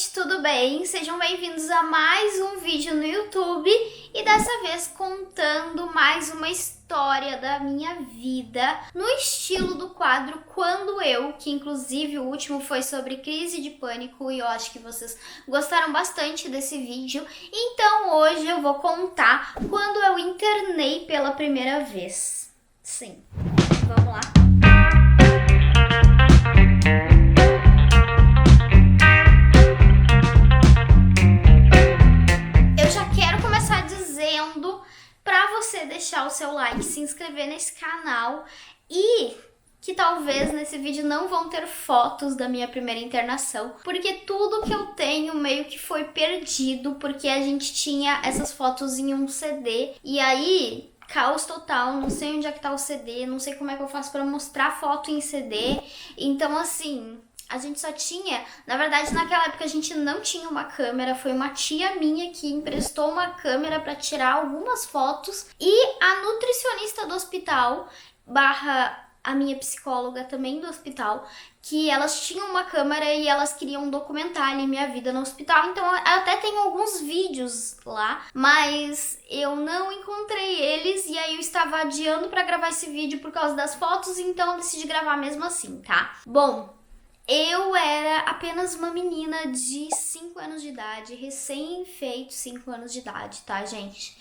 gente, tudo bem? Sejam bem-vindos a mais um vídeo no YouTube e dessa vez contando mais uma história da minha vida no estilo do quadro Quando Eu, que inclusive o último foi sobre crise de pânico e eu acho que vocês gostaram bastante desse vídeo. Então hoje eu vou contar quando eu internei pela primeira vez. Sim, vamos lá. Para você deixar o seu like, se inscrever nesse canal e que talvez nesse vídeo não vão ter fotos da minha primeira internação, porque tudo que eu tenho meio que foi perdido, porque a gente tinha essas fotos em um CD e aí caos total, não sei onde é que tá o CD, não sei como é que eu faço para mostrar foto em CD, então assim... A gente só tinha, na verdade naquela época a gente não tinha uma câmera, foi uma tia minha que emprestou uma câmera para tirar algumas fotos e a nutricionista do hospital, barra a minha psicóloga também do hospital, que elas tinham uma câmera e elas queriam documentar ali minha vida no hospital, então eu até tenho alguns vídeos lá, mas eu não encontrei eles e aí eu estava adiando para gravar esse vídeo por causa das fotos, então eu decidi gravar mesmo assim, tá? Bom... Eu era apenas uma menina de 5 anos de idade, recém-feito 5 anos de idade, tá, gente?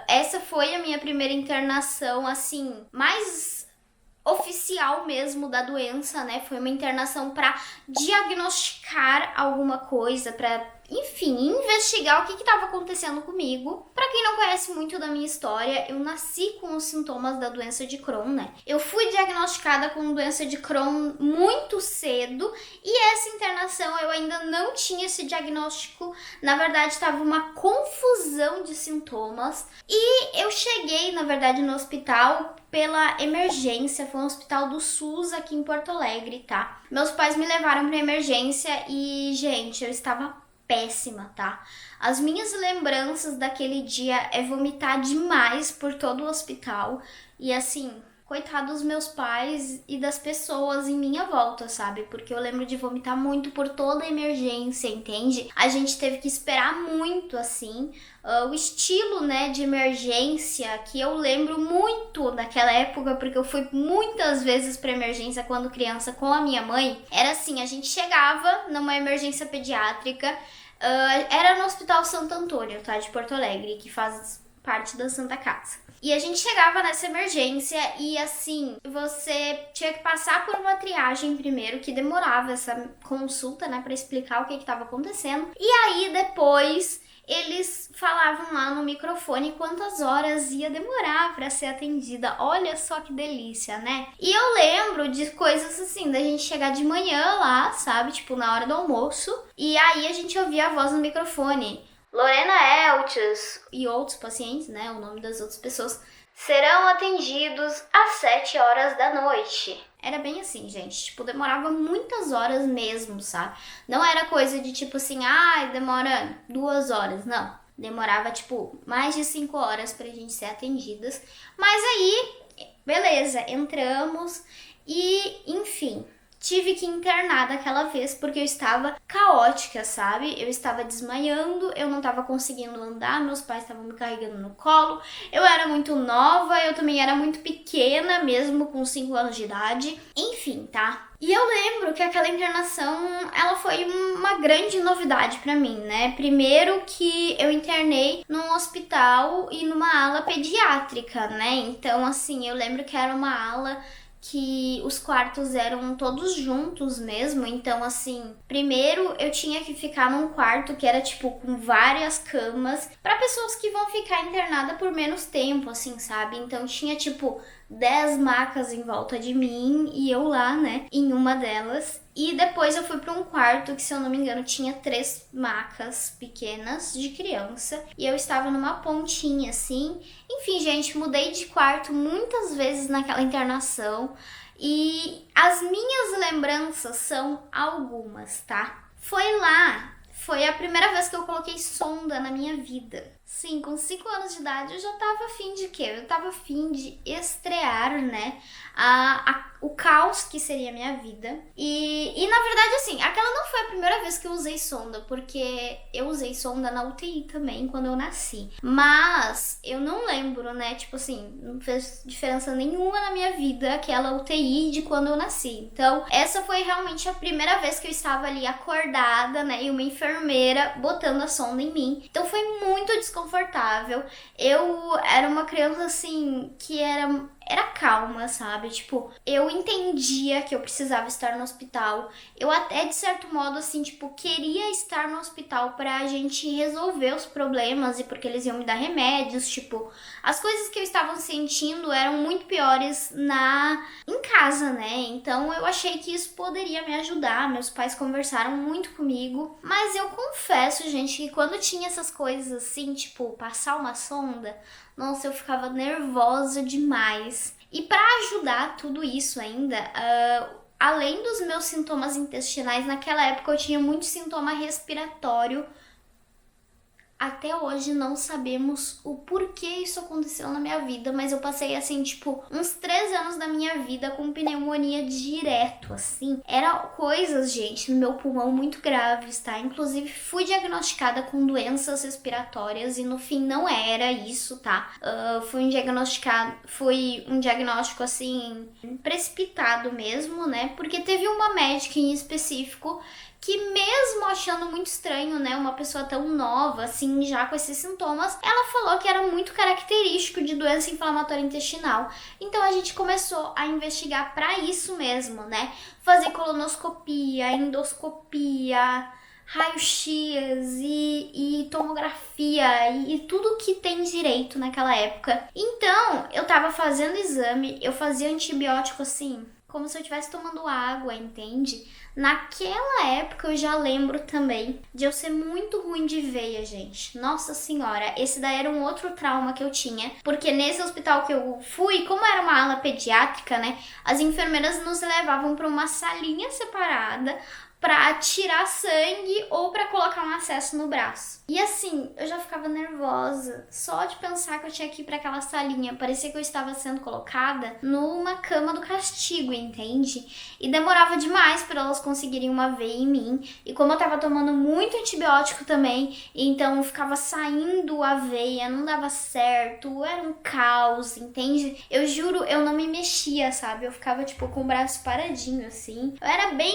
Essa foi a minha primeira internação, assim, mais oficial mesmo da doença, né? Foi uma internação pra diagnosticar alguma coisa, pra, enfim, investigar o que estava acontecendo comigo. Pra quem não conhece muito da minha história, eu nasci com os sintomas da doença de Crohn, né? Eu fui diagnosticada com doença de Crohn muito cedo e essa internação eu ainda não tinha esse diagnóstico. Na verdade, estava uma confusão de sintomas e eu cheguei, na verdade, no hospital pela emergência, foi um hospital do SUS aqui em Porto Alegre, tá? Meus pais me levaram pra emergência e, gente, eu estava péssima, tá? As minhas lembranças daquele dia é vomitar demais por todo o hospital e assim, coitado dos meus pais e das pessoas em minha volta, sabe? Porque eu lembro de vomitar muito por toda a emergência, entende? A gente teve que esperar muito, assim. O estilo, né, de emergência que eu lembro muito daquela época, porque eu fui muitas vezes pra emergência quando criança com a minha mãe, era assim, a gente chegava numa emergência pediátrica, era no Hospital Santo Antônio, tá, de Porto Alegre, que faz parte da Santa Casa. E a gente chegava nessa emergência e assim, você tinha que passar por uma triagem primeiro, que demorava essa consulta, né, pra explicar o que estava acontecendo. E aí depois eles falavam lá no microfone quantas horas ia demorar pra ser atendida. Olha só que delícia, né? E eu lembro de coisas assim, da gente chegar de manhã lá, sabe, tipo na hora do almoço, e aí a gente ouvia a voz no microfone. Lorena Eltius e outros pacientes, né, o nome das outras pessoas, serão atendidos às 7 horas da noite. Era bem assim, gente, tipo, demorava muitas horas mesmo, sabe? Não era coisa de tipo assim, demora 2 horas, não. Demorava, tipo, mais de 5 horas pra gente ser atendidas. Mas aí, beleza, entramos e, enfim... Tive que internar daquela vez porque eu estava caótica, sabe? Eu estava desmaiando, eu não estava conseguindo andar, meus pais estavam me carregando no colo. Eu era muito nova, eu também era muito pequena, mesmo com 5 anos de idade. Enfim, tá? E eu lembro que aquela internação, ela foi uma grande novidade pra mim, né? Primeiro que eu internei num hospital e numa ala pediátrica, né? Então, assim, eu lembro que era uma ala... que os quartos eram todos juntos mesmo, então assim, primeiro eu tinha que ficar num quarto que era tipo com várias camas para pessoas que vão ficar internada por menos tempo, assim, sabe? Então tinha tipo 10 macas em volta de mim e eu lá, né, em uma delas. E depois eu fui para um quarto que, se eu não me engano, tinha 3 macas pequenas de criança. E eu estava numa pontinha, assim. Enfim, gente, mudei de quarto muitas vezes naquela internação. E as minhas lembranças são algumas, tá? Foi a primeira vez que eu coloquei sonda na minha vida. Sim, com 5 anos de idade eu já tava afim de quê? Eu tava afim de estrear, né, o caos que seria a minha vida. E na verdade, assim, aquela não foi a primeira vez que eu usei sonda, porque eu usei sonda na UTI também quando eu nasci. Mas eu não lembro, né, tipo assim, não fez diferença nenhuma na minha vida aquela UTI de quando eu nasci. Então, essa foi realmente a primeira vez que eu estava ali acordada, né, e uma enfermeira botando a sonda em mim. Então foi muito desconfortável. Eu era uma criança assim que era calma, sabe? Tipo, eu entendia que eu precisava estar no hospital. Eu até, de certo modo, assim, tipo, queria estar no hospital pra gente resolver os problemas e porque eles iam me dar remédios, tipo, as coisas que eu estava sentindo eram muito piores em casa, né? Então eu achei que isso poderia me ajudar. Meus pais conversaram muito comigo, mas eu confesso, gente, que quando tinha essas coisas assim, tipo, passar uma sonda, nossa, eu ficava nervosa demais. E pra ajudar tudo isso ainda, além dos meus sintomas intestinais, naquela época eu tinha muito sintoma respiratório. Até hoje não sabemos o porquê isso aconteceu na minha vida, mas eu passei assim, tipo, uns 3 anos da minha vida com pneumonia direto, assim. Era coisas, gente, no meu pulmão muito graves, tá? Inclusive fui diagnosticada com doenças respiratórias e no fim não era isso, tá? Foi um diagnóstico assim, precipitado mesmo, né? Porque teve uma médica em específico que mesmo achando muito estranho, né, uma pessoa tão nova, assim, já com esses sintomas, ela falou que era muito característico de doença inflamatória intestinal. Então a gente começou a investigar pra isso mesmo, né, fazer colonoscopia, endoscopia, raio-x e tomografia e tudo que tem direito naquela época. Então, eu tava fazendo exame, eu fazia antibiótico assim, como se eu estivesse tomando água, entende? Naquela época eu já lembro também de eu ser muito ruim de veia, gente. Nossa senhora, esse daí era um outro trauma que eu tinha, porque nesse hospital que eu fui, como era uma ala pediátrica, né, as enfermeiras nos levavam para uma salinha separada pra tirar sangue ou pra colocar um acesso no braço. E assim, eu já ficava nervosa só de pensar que eu tinha que ir pra aquela salinha. Parecia que eu estava sendo colocada numa cama do castigo, entende? E demorava demais pra elas conseguirem uma veia em mim. E como eu tava tomando muito antibiótico também, então ficava saindo a veia, não dava certo, era um caos, entende? Eu juro, eu não me mexia, sabe? Eu ficava tipo com o braço paradinho assim. Eu era bem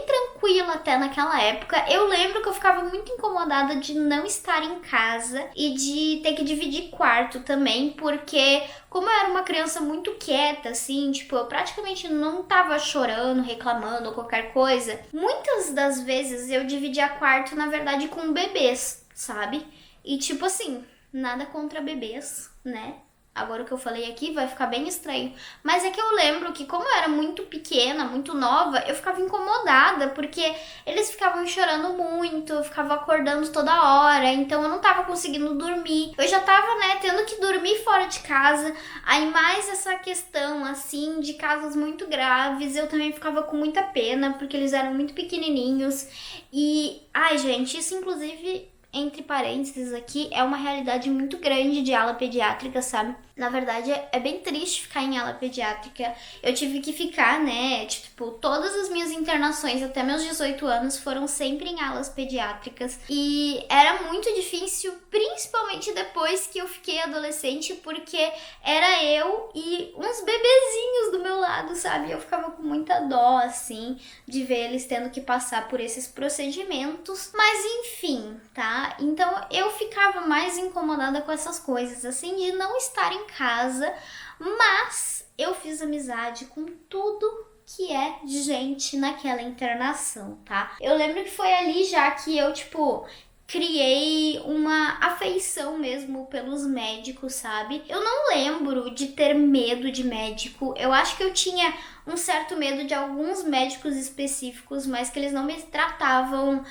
tranquila até naquela época. Eu lembro que eu ficava muito incomodada de não estar em casa e de ter que dividir quarto também, porque como eu era uma criança muito quieta, assim, tipo, eu praticamente não tava chorando, reclamando ou qualquer coisa, muitas das vezes eu dividia quarto, na verdade, com bebês, sabe? E tipo assim, nada contra bebês, né? Agora o que eu falei aqui vai ficar bem estranho. Mas é que eu lembro que como eu era muito pequena, muito nova, eu ficava incomodada, porque eles ficavam chorando muito, eu ficava acordando toda hora, então eu não tava conseguindo dormir. Eu já tava, né, tendo que dormir fora de casa. Aí mais essa questão, assim, de casos muito graves, eu também ficava com muita pena, porque eles eram muito pequenininhos. E, ai, gente, isso inclusive, entre parênteses aqui, é uma realidade muito grande de ala pediátrica, sabe? Na verdade, é bem triste ficar em ala pediátrica. Eu tive que ficar, né, tipo, todas as minhas internações até meus 18 anos foram sempre em alas pediátricas. E era muito difícil, principalmente depois que eu fiquei adolescente, porque era eu e uns bebezinhos do meu lado, sabe? Eu ficava com muita dó, assim, de ver eles tendo que passar por esses procedimentos. Mas enfim, tá? Então eu ficava mais incomodada com essas coisas, assim, de não estar em casa, mas eu fiz amizade com tudo que é gente naquela internação, tá? Eu lembro que foi ali já que eu, tipo, criei uma afeição mesmo pelos médicos, sabe? Eu não lembro de ter medo de médico. Eu acho que eu tinha um certo medo de alguns médicos específicos, mas que eles não me tratavam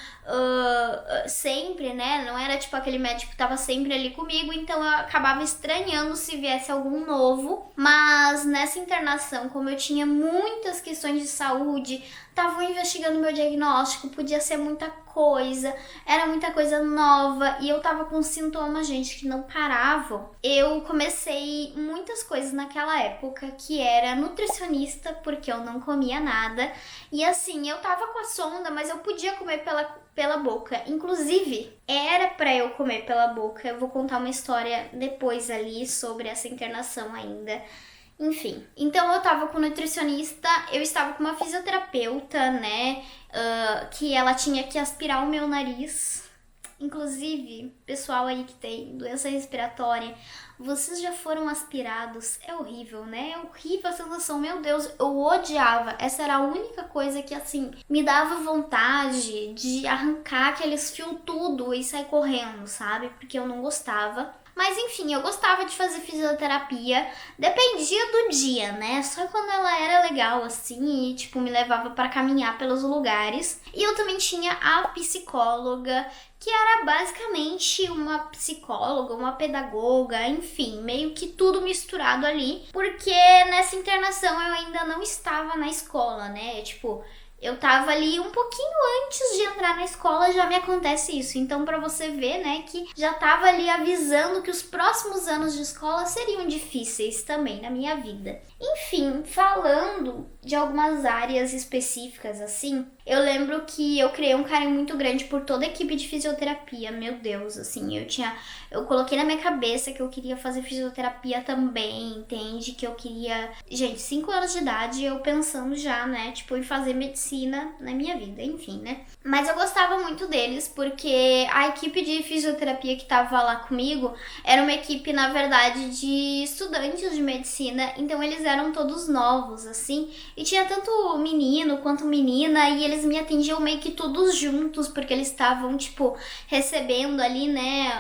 sempre, né? Não era tipo aquele médico que tava sempre ali comigo, então eu acabava estranhando se viesse algum novo. Mas nessa internação, como eu tinha muitas questões de saúde, estavam investigando meu diagnóstico, podia ser muita coisa, era muita coisa nova e eu tava com sintomas, gente, que não paravam. Eu comecei muitas coisas naquela época, que era nutricionista, porque eu não comia nada. E assim, eu tava com a sonda, mas eu podia comer pela boca. Inclusive, era pra eu comer pela boca. Eu vou contar uma história depois ali sobre essa internação ainda. Enfim, então eu tava com nutricionista, eu estava com uma fisioterapeuta, né, que ela tinha que aspirar o meu nariz. Inclusive, pessoal aí que tem doença respiratória, vocês já foram aspirados? É horrível, né? É horrível a sensação, meu Deus, eu odiava. Essa era a única coisa que, assim, me dava vontade de arrancar aqueles fios tudo e sair correndo, sabe? Porque eu não gostava. Mas enfim, eu gostava de fazer fisioterapia, dependia do dia, né? Só quando ela era legal, assim, e tipo, me levava para caminhar pelos lugares. E eu também tinha a psicóloga, que era basicamente uma psicóloga, uma pedagoga, enfim, meio que tudo misturado ali. Porque nessa internação eu ainda não estava na escola, né? Tipo, eu tava ali um pouquinho antes de entrar na escola, já me acontece isso. Então, pra você ver, né, que já tava ali avisando que os próximos anos de escola seriam difíceis também na minha vida. Enfim, falando de algumas áreas específicas, assim, eu lembro que eu criei um carinho muito grande por toda a equipe de fisioterapia. Meu Deus, assim, eu coloquei na minha cabeça que eu queria fazer fisioterapia também, entende? Que eu queria... Gente, 5 anos de idade, eu pensando já, né, tipo, em fazer medicina na minha vida, enfim, né? Mas eu gostava muito deles, porque a equipe de fisioterapia que tava lá comigo era uma equipe, na verdade, de estudantes de medicina, então eles eram todos novos, assim, e tinha tanto menino quanto menina, e eles me atendiam meio que todos juntos, porque eles estavam, tipo, recebendo ali, né,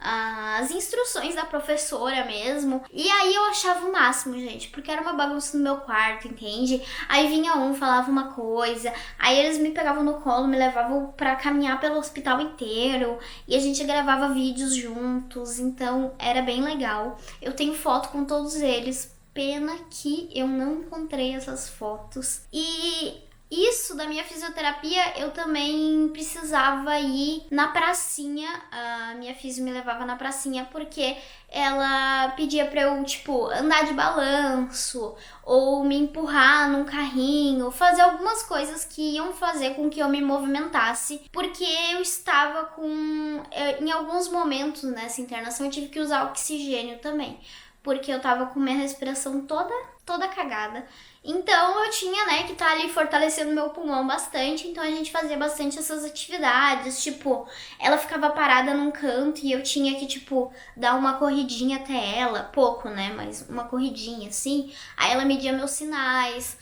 as instruções da professora mesmo. E aí eu achava o máximo, gente, porque era uma bagunça no meu quarto, entende? Aí vinha um, falava uma coisa, aí eles me pegavam no colo, me levavam pra caminhar pelo hospital inteiro, e a gente gravava vídeos juntos, então era bem legal. Eu tenho foto com todos eles, pena que eu não encontrei essas fotos. E isso da minha fisioterapia, eu também precisava ir na pracinha. A minha fisio me levava na pracinha porque ela pedia pra eu, tipo, andar de balanço ou me empurrar num carrinho, fazer algumas coisas que iam fazer com que eu me movimentasse, porque eu estava com... Em alguns momentos nessa internação eu tive que usar oxigênio também, porque eu tava com minha respiração toda cagada. Então eu tinha, né, que estar ali fortalecendo meu pulmão bastante, então a gente fazia bastante essas atividades, tipo, ela ficava parada num canto e eu tinha que, tipo, dar uma corridinha até ela, pouco, né, mas uma corridinha, assim, aí ela media meus sinais,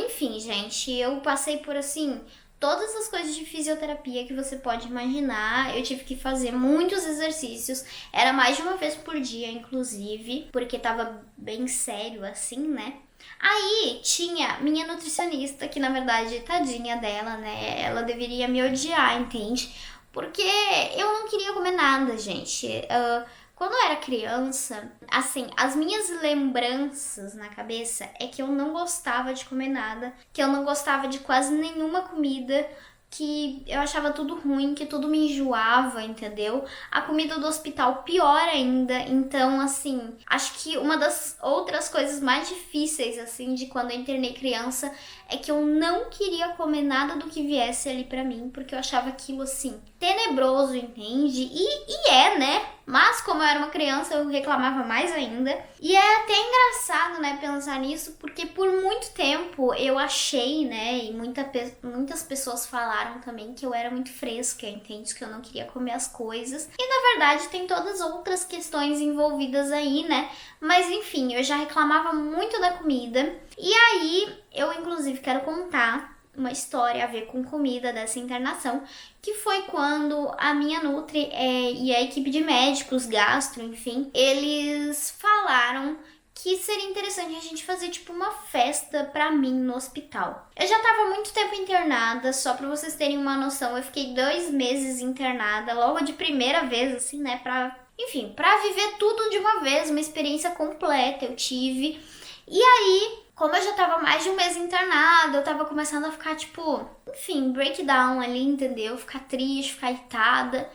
enfim, gente, eu passei por, assim, todas as coisas de fisioterapia que você pode imaginar. Eu tive que fazer muitos exercícios, era mais de uma vez por dia, inclusive, porque tava bem sério, assim, né. Aí tinha minha nutricionista, que na verdade, tadinha dela, né? Ela deveria me odiar, entende? Porque eu não queria comer nada, gente. Quando eu era criança, assim, as minhas lembranças na cabeça é que eu não gostava de comer nada, que eu não gostava de quase nenhuma comida, que eu achava tudo ruim, que tudo me enjoava, entendeu? A comida do hospital pior ainda. Então, assim, acho que uma das outras coisas mais difíceis, assim, de quando eu internei criança é que eu não queria comer nada do que viesse ali pra mim, porque eu achava aquilo, assim, tenebroso, entende? E é, né? Mas como eu era uma criança, eu reclamava mais ainda. E é até engraçado, né, pensar nisso, porque por muito tempo eu achei, né, e muitas pessoas falaram também que eu era muito fresca, entende? Que eu não queria comer as coisas. E na verdade tem todas outras questões envolvidas aí, né? Mas enfim, eu já reclamava muito da comida. E aí, eu inclusive quero contar uma história a ver com comida dessa internação, que foi quando a minha nutri e a equipe de médicos, gastro, enfim, eles falaram que seria interessante a gente fazer tipo uma festa pra mim no hospital. Eu já tava muito tempo internada, só pra vocês terem uma noção, eu fiquei 2 meses internada, logo de primeira vez, assim, né, enfim, pra viver tudo de uma vez, uma experiência completa eu tive. E aí, como eu já tava mais de 1 mês internada, eu tava começando a ficar, tipo, enfim, breakdown ali, entendeu? Ficar triste, ficar irritada.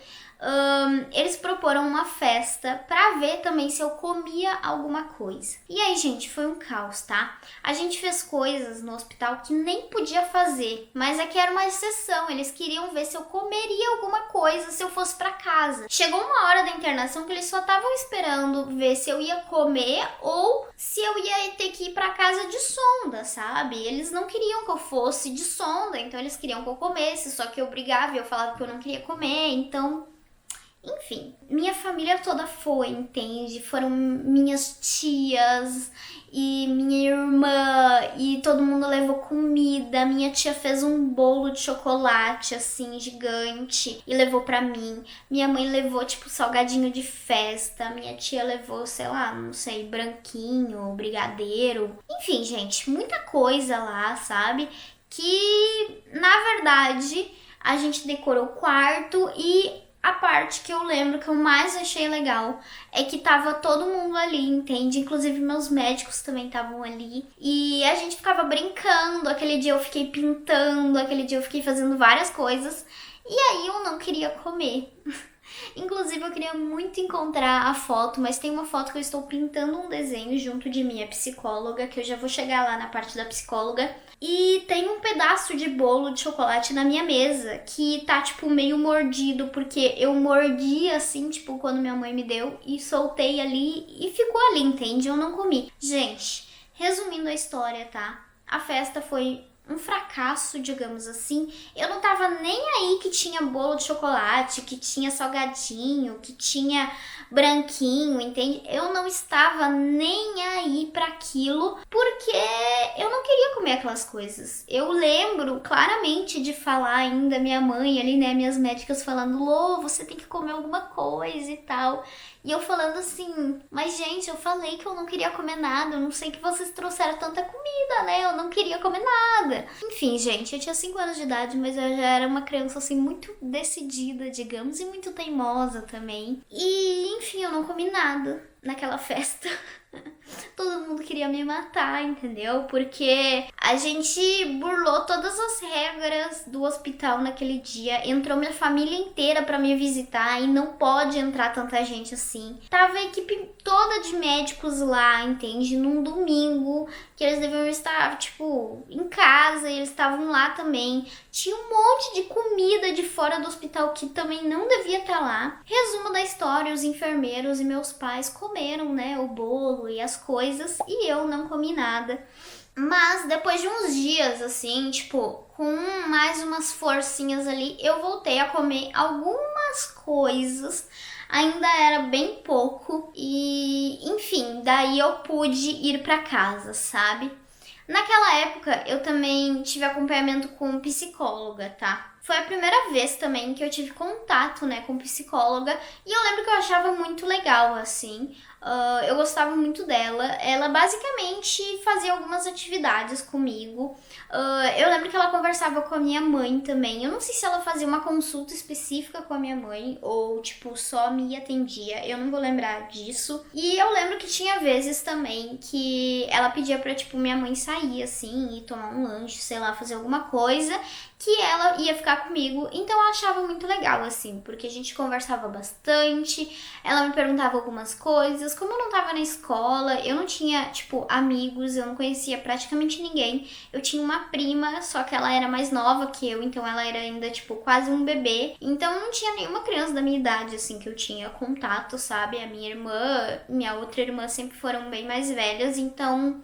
Eles proporam uma festa pra ver também se eu comia alguma coisa. E aí, gente, foi um caos, tá? A gente fez coisas no hospital que nem podia fazer, mas é que era uma exceção. Eles queriam ver se eu comeria alguma coisa se eu fosse pra casa. Chegou uma hora da internação que eles só estavam esperando ver se eu ia comer ou se eu ia ter que ir pra casa de sonda, sabe? Eles não queriam que eu fosse de sonda, então eles queriam que eu comesse, só que eu brigava e eu falava que eu não queria comer, então... Enfim, minha família toda foi, entende? Foram minhas tias e minha irmã e todo mundo levou comida. Minha tia fez um bolo de chocolate, assim, gigante e levou pra mim. Minha mãe levou, tipo, salgadinho de festa. Minha tia levou, sei lá, não sei, branquinho, brigadeiro. Enfim, gente, muita coisa lá, sabe? Que, na verdade, a gente decorou o quarto e... A parte que eu lembro que eu mais achei legal é que tava todo mundo ali, entende? Inclusive meus médicos também estavam ali. E a gente ficava brincando, aquele dia eu fiquei pintando, aquele dia eu fiquei fazendo várias coisas. E aí eu não queria comer. Inclusive eu queria muito encontrar a foto, mas tem uma foto que eu estou pintando um desenho junto de minha psicóloga, que eu já vou chegar lá na parte da psicóloga. E tem um pedaço de bolo de chocolate na minha mesa, que tá tipo meio mordido, porque eu mordi assim, tipo, quando minha mãe me deu e soltei ali e ficou ali, entende? Eu não comi. Gente, resumindo a história, tá? A festa foi um fracasso, digamos assim. Eu não tava nem aí que tinha bolo de chocolate, que tinha salgadinho, que tinha branquinho, entende? Eu não estava nem aí para aquilo, porque eu não queria comer aquelas coisas. Eu lembro claramente de falar ainda, minha mãe ali, né, minhas médicas falando, Lô, você tem que comer alguma coisa e tal. E eu falando assim, mas gente, eu falei que eu não queria comer nada, eu não sei que vocês trouxeram tanta comida, né? Eu não queria comer nada. Enfim, gente, eu tinha 5 anos de idade, mas eu já era uma criança assim muito decidida, digamos, e muito teimosa também. E, enfim, eu não comi nada naquela festa. Todo mundo queria me matar, entendeu? Porque a gente burlou todas as regras do hospital naquele dia. Entrou minha família inteira pra me visitar e não pode entrar tanta gente assim. Tava a equipe toda de médicos lá, entende? Num domingo, que eles deviam estar, tipo, em casa, e eles estavam lá também. Tinha um monte de comida de fora do hospital que também não devia estar lá. Resumo da história, os enfermeiros e meus pais comeram, né, o bolo e as coisas, e eu não comi nada. Mas depois de uns dias, assim, tipo, com mais umas forcinhas ali, eu voltei a comer algumas coisas. Ainda era bem pouco e, enfim, daí eu pude ir pra casa, sabe? Naquela época, eu também tive acompanhamento com psicóloga, tá? Foi a primeira vez também que eu tive contato, né, com psicóloga. E eu lembro que eu achava muito legal, assim. Eu gostava muito dela. Ela basicamente fazia algumas atividades comigo. Eu lembro que ela conversava com a minha mãe também. Eu não sei se ela fazia uma consulta específica com a minha mãe ou, tipo, só me atendia. Eu não vou lembrar disso. E eu lembro que tinha vezes também que ela pedia pra, tipo, minha mãe sair, assim, e tomar um lanche, sei lá, fazer alguma coisa, que ela ia ficar comigo. Então eu achava muito legal, assim, porque a gente conversava bastante, ela me perguntava algumas coisas. Como eu não tava na escola, eu não tinha, tipo, amigos, eu não conhecia praticamente ninguém. Eu tinha uma prima, só que ela era mais nova que eu, então ela era ainda, tipo, quase um bebê. Então eu não tinha nenhuma criança da minha idade, assim, que eu tinha contato, sabe? A minha irmã, minha outra irmã sempre foram bem mais velhas, então...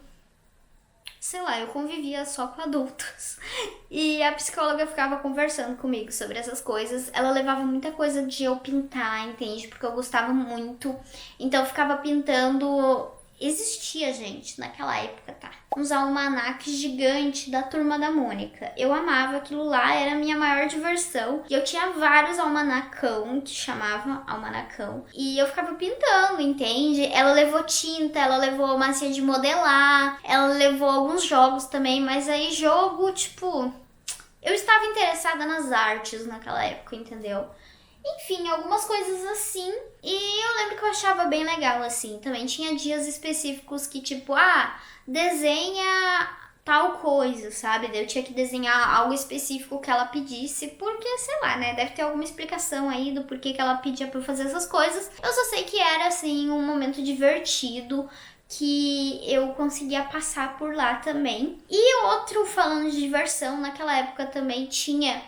sei lá, eu convivia só com adultos. E a psicóloga ficava conversando comigo sobre essas coisas. Ela levava muita coisa de eu pintar, entende? Porque eu gostava muito. Então eu ficava pintando existia, gente, naquela época, tá? Uns almanaques gigantes da Turma da Mônica. Eu amava aquilo lá, era a minha maior diversão. E eu tinha vários almanacão, que chamava almanacão. E eu ficava pintando, entende? Ela levou tinta, ela levou massinha de modelar, ela levou alguns jogos também, mas aí jogo, tipo... Eu estava interessada nas artes naquela época, entendeu? Enfim, algumas coisas assim. E eu lembro que eu achava bem legal, assim. Também tinha dias específicos que, tipo, desenha tal coisa, sabe? Daí eu tinha que desenhar algo específico que ela pedisse, porque, sei lá, né? Deve ter alguma explicação aí do porquê que ela pedia pra eu fazer essas coisas. Eu só sei que era, assim, um momento divertido, que eu conseguia passar por lá também. E outro, falando de diversão, naquela época também tinha...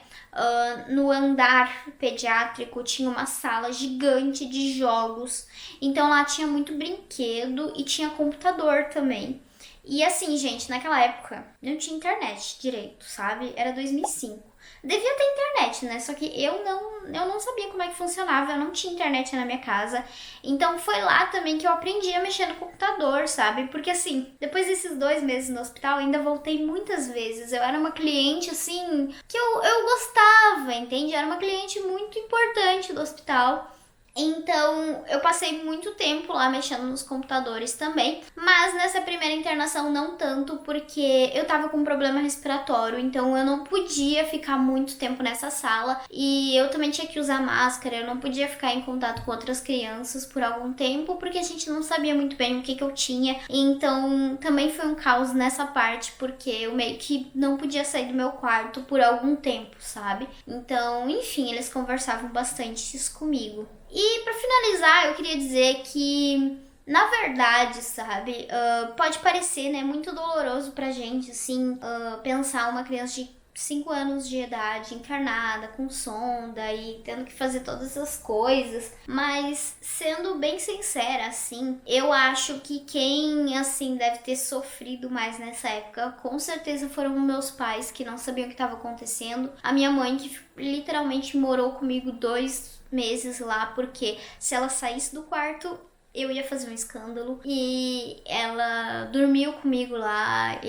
no andar pediátrico tinha uma sala gigante de jogos, então lá tinha muito brinquedo e tinha computador também. E assim, gente, naquela época não tinha internet direito, sabe? Era 2005. Devia ter internet, né? Só que eu não sabia como é que funcionava, eu não tinha internet na minha casa. Então foi lá também que eu aprendi a mexer no computador, sabe? Porque assim, depois desses 2 meses no hospital, eu ainda voltei muitas vezes. Eu era uma cliente, assim, que eu gostava, entende? Eu era uma cliente muito importante do hospital. Então, eu passei muito tempo lá mexendo nos computadores também, mas nessa primeira internação não tanto, porque eu tava com um problema respiratório, então eu não podia ficar muito tempo nessa sala e eu também tinha que usar máscara, eu não podia ficar em contato com outras crianças por algum tempo, porque a gente não sabia muito bem o que eu tinha, então também foi um caos nessa parte, porque eu meio que não podia sair do meu quarto por algum tempo, sabe? Então, enfim, eles conversavam bastante isso comigo. E pra finalizar, eu queria dizer que, na verdade, sabe, pode parecer, né, muito doloroso pra gente, assim, pensar uma criança de 5 anos de idade internada, com sonda e tendo que fazer todas essas coisas, mas sendo bem sincera, assim, eu acho que quem, assim, deve ter sofrido mais nessa época, com certeza foram meus pais, que não sabiam o que estava acontecendo, a minha mãe, que literalmente morou comigo 2 meses lá, porque se ela saísse do quarto, eu ia fazer um escândalo. E ela dormiu comigo lá.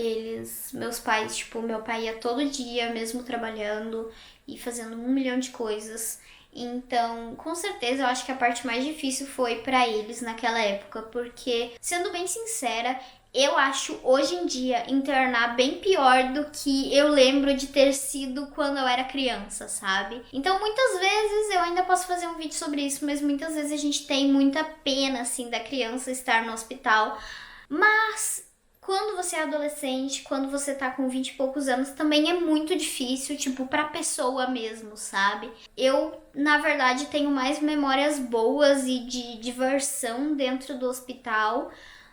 Meus pais, tipo, meu pai ia todo dia, mesmo trabalhando e fazendo 1 milhão de coisas. Então, com certeza, eu acho que a parte mais difícil foi pra eles naquela época, porque, sendo bem sincera, eu acho hoje em dia internar bem pior do que eu lembro de ter sido quando eu era criança, sabe? Então muitas vezes eu ainda posso fazer um vídeo sobre isso, mas muitas vezes a gente tem muita pena, assim, da criança estar no hospital. Mas quando você é adolescente, quando você tá com 20 e poucos anos, também é muito difícil, tipo, pra pessoa mesmo, sabe? Eu, na verdade, tenho mais memórias boas e de diversão dentro do hospital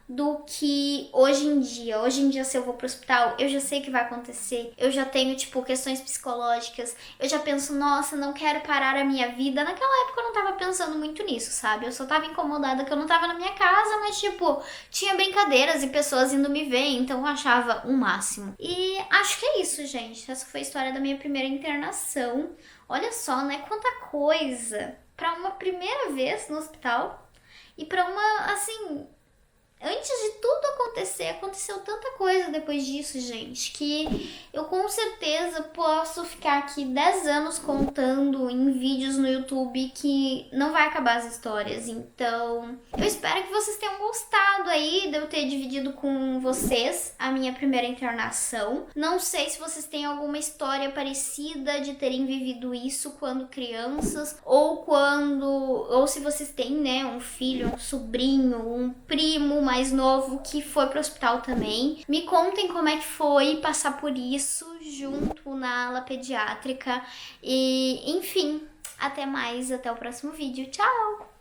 do que hoje em dia. Hoje em dia, se eu vou pro hospital, eu já sei o que vai acontecer. Eu já tenho, tipo, questões psicológicas. Eu já penso, nossa, não quero parar a minha vida. Naquela época eu não tava pensando muito nisso, sabe? Eu só tava incomodada que eu não tava na minha casa, mas, tipo, tinha brincadeiras e pessoas indo me ver, então eu achava o máximo. E acho que é isso, gente. Essa foi a história da minha primeira internação. Olha só, né? Quanta coisa pra uma primeira vez no hospital e pra uma, assim... Antes de tudo acontecer, aconteceu tanta coisa depois disso, gente, que eu com certeza posso ficar aqui 10 anos contando em vídeos no YouTube que não vai acabar as histórias. Então, eu espero que vocês tenham gostado aí de eu ter dividido com vocês a minha primeira internação. Não sei se vocês têm alguma história parecida de terem vivido isso quando crianças, ou se vocês têm, né, um filho, um sobrinho, um primo mais novo que foi pro hospital também. Me contem como é que foi passar por isso junto na ala pediátrica. E, enfim, até mais, até o próximo vídeo. Tchau!